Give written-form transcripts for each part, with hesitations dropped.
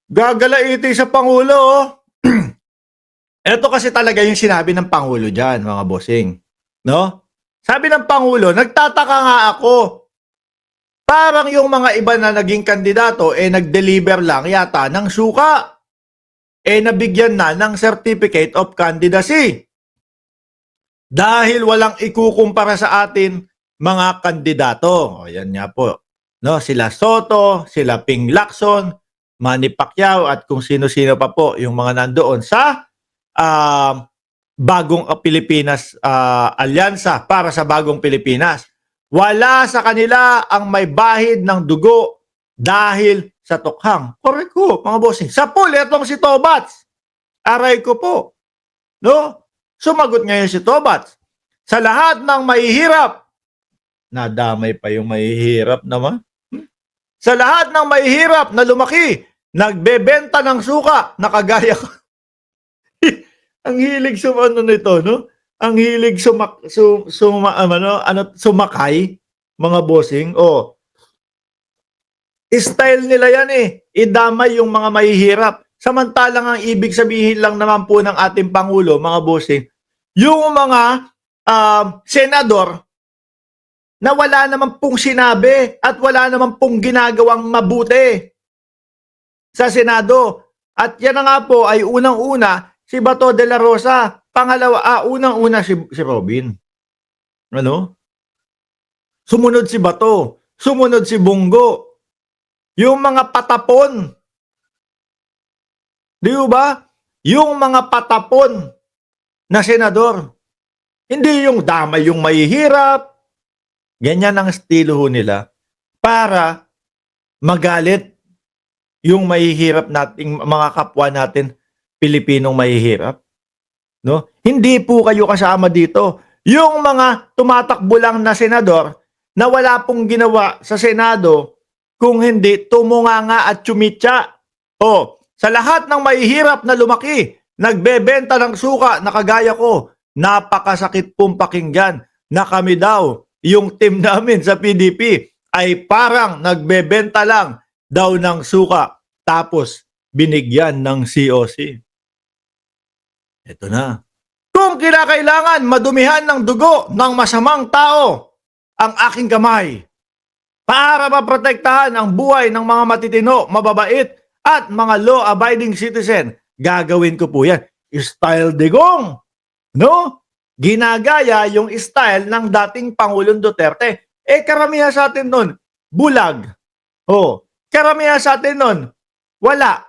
Gagalaiti sa Pangulo, oh. Ito kasi talaga yung sinabi ng Pangulo dyan, mga bossing. No? Sabi ng Pangulo, nagtataka nga ako. Parang yung mga iba na naging kandidato, nag-deliver lang yata ng suka. Nabigyan na ng Certificate of Candidacy. Dahil walang ikukumpara sa atin mga kandidato. O, yan nga po. No, sila Soto, sila Ping Lacson, Manny Pacquiao at kung sino-sino pa po yung mga nandoon sa bagong Pilipinas alyansa para sa bagong Pilipinas. Wala sa kanila ang may bahid ng dugo dahil sa tukhang. Correct ko, mga bossing. Sa pool, itong si Tobats. Aray ko po. No? Sumagot ngayon si Tobats. Sa lahat ng mahihirap, nadamay pa yung mahihirap naman. Sa lahat ng mahihirap na lumaki, nagbebenta ng suka, nakagaya ko. Ang hilig sumano nito, no? Ang hilig sumakay, mga bossing. Oh, style nila yan idamay yung mga mahihirap. Samantalang ang ibig sabihin lang naman po ng ating Pangulo, mga bossing, yung mga senador na wala naman pong sinabi at wala naman pong ginagawang mabuti sa Senado. At yan na nga po ay unang-una si Bato de la Rosa. Pangalawa, unang-una si Robin. Ano? Sumunod si Bato. Sumunod si Bungo. Yung mga patapon. Di ba? Yung mga patapon na senador. Hindi yung damay yung mahihirap. Ganyan ang estilo nila para magalit yung mahihirap nating mga kapwa natin Pilipinong mahihirap. No? Hindi po kayo kasama dito. Yung mga tumatakbo lang na senador na wala pong ginawa sa Senado kung hindi tumunganga at chumitsa. O, sa lahat ng mahihirap na lumaki, nagbebenta ng suka na kagaya ko, napakasakit pong pakinggan na kami daw, yung team namin sa PDP, ay parang nagbebenta lang daw ng suka tapos binigyan ng COC. Ito na. Kung kinakailangan madumihan ng dugo ng masamang tao ang aking kamay para maprotektahan ang buhay ng mga matitino, mababait at mga law-abiding citizen, gagawin ko po yan. Style Digong. No? Ginagaya yung style ng dating Pangulong Duterte. Karamihan sa atin nun, bulag. Karamihan sa atin nun, wala.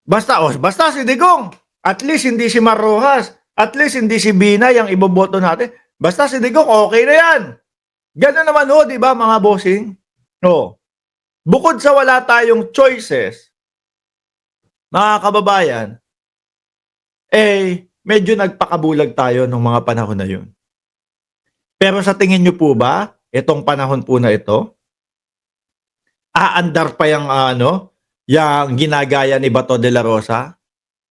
Basta si Digong. At least hindi si Mar Rojas. At least hindi si Binay ang iboboto natin. Basta si Digong, okay na yan. Gano'n naman di ba mga bossing? Bukod sa wala tayong choices, mga kababayan, medyo nagpakabulag tayo nung mga panahon na yun. Pero sa tingin nyo po ba, itong panahon po na ito, aandar pa yung yung ginagaya ni Bato de la Rosa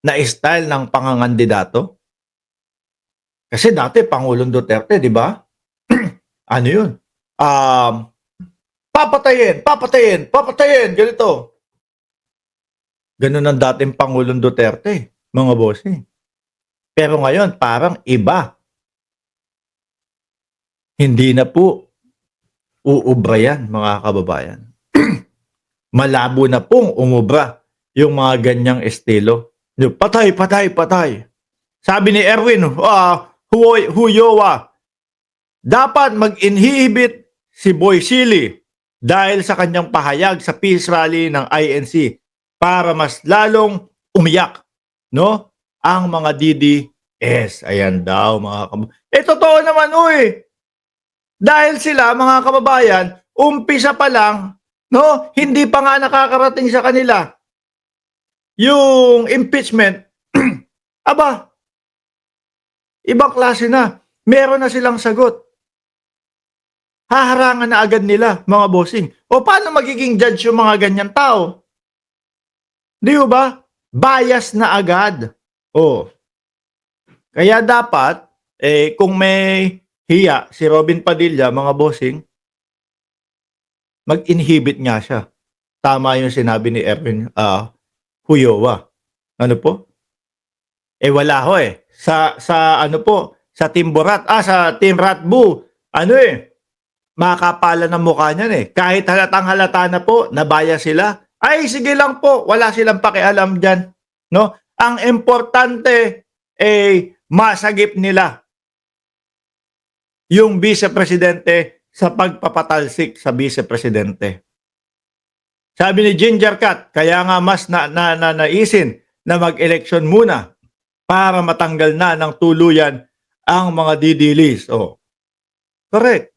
na style ng pangangandidato? Kasi dati Pangulong Duterte, di ba? Ano yun? Papatayin, ganito. Ganun ang dating Pangulong Duterte, mga bossing. Pero ngayon, parang iba. Hindi na po uubra yan, mga kababayan. Malabo na pong umubra yung mga ganyang estilo. Patay. Sabi ni Erwin Huyowa, dapat mag-inhibit si Boy Silly dahil sa kanyang pahayag sa peace rally ng INC para mas lalong umiyak, no? Ang mga DDS. Ayan daw, mga kababayan. Totoo naman, dahil sila, mga kababayan, umpisa pa lang, no? Hindi pa nga nakakarating sa kanila yung impeachment. Aba, ibang klase na. Meron na silang sagot. Haharangan na agad nila, mga bossing. O paano magiging judge yung mga ganyan tao? Di ba? Bias na agad. Kaya dapat, kung may hiya si Robin Padilla, mga bossing, mag-inhibit nga siya tama yung sinabi ni Erwin Huyowa. Ano po? Wala ho eh. Sa ano po, sa Team Borat, sa Team Ratbu, ano makakapala ng mukha niyan eh. Kahit halatang halata na po, nabaya sila. Ay, sige lang po, wala silang pakialam dyan. No? Ang importante, masagip nila yung vice-presidente sa pagpapatalsik sa vice-presidente. Sabi ni Ginger Cat, kaya nga mas naisin na mag-eleksyon muna para matanggal na ng tuluyan ang mga didilis. Correct.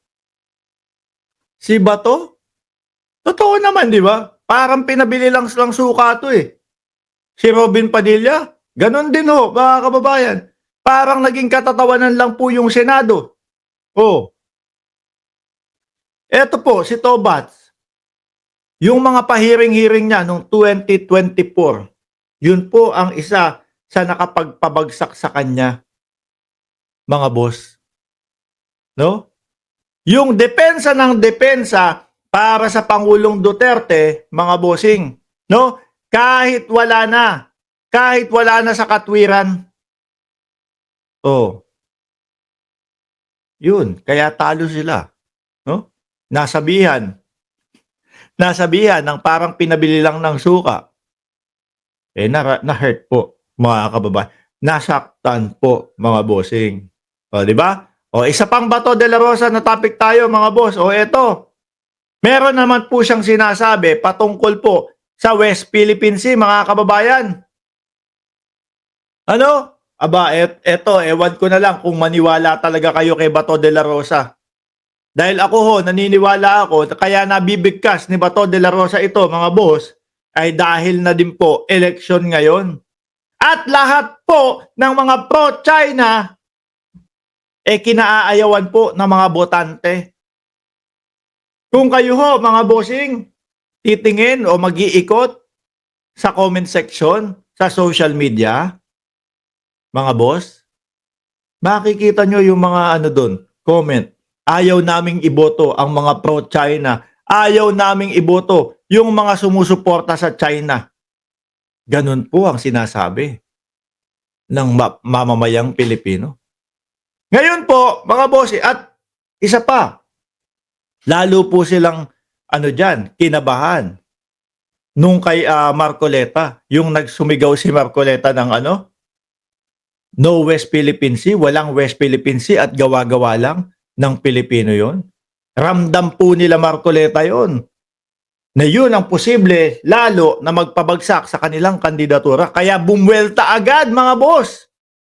Si Bato? Totoo naman, di ba? Parang pinabili lang suka to eh. Si Robin Padilla, ganon din ho, mga kababayan. Parang naging katatawanan lang po yung Senado. Eto po, si Tobats. Yung mga pahiring-hiring niya noong 2024, yun po ang isa sa nakapagpabagsak sa kanya, mga boss. No? Yung depensa ng depensa para sa Pangulong Duterte, mga bossing, no? Kahit wala na sa katwiran. Yun, kaya talo sila, no? Nasabihan ng parang pinabili lang ng suka. Na-hurt po, mga kababayan. Nasaktan po, mga bossing. Di ba? Isa pang Bato de la Rosa na topic tayo, mga boss. Eto. Meron naman po siyang sinasabi patungkol po sa West Philippine Sea, mga kababayan. Ano? Eto, ewan ko na lang kung maniwala talaga kayo kay Bato de la Rosa. Dahil ako naniniwala ako, kaya nabibigkas ni Bato de la Rosa ito, mga boss, ay dahil na din po eleksyon ngayon. At lahat po ng mga pro-China kinaayawan po ng mga botante. Kung kayo mga bossing, titingin o mag-iikot sa comment section, sa social media, mga boss, makikita nyo yung mga doon, comment. Ayaw naming iboto ang mga pro-China. Ayaw naming iboto yung mga sumusuporta sa China. Ganun po ang sinasabi ng mamamayang Pilipino. Ngayon po, mga boss, at isa pa, lalo po silang kinabahan nung kay Marcoleta, yung nagsumigaw si Marcoleta ng no West Philippine Sea, walang West Philippine Sea at gawa-gawa lang ng Pilipino yon. Ramdam po nila Marcoleta yon, na yun ang posible lalo na magpabagsak sa kanilang kandidatura. Kaya bumwelta agad, mga boss.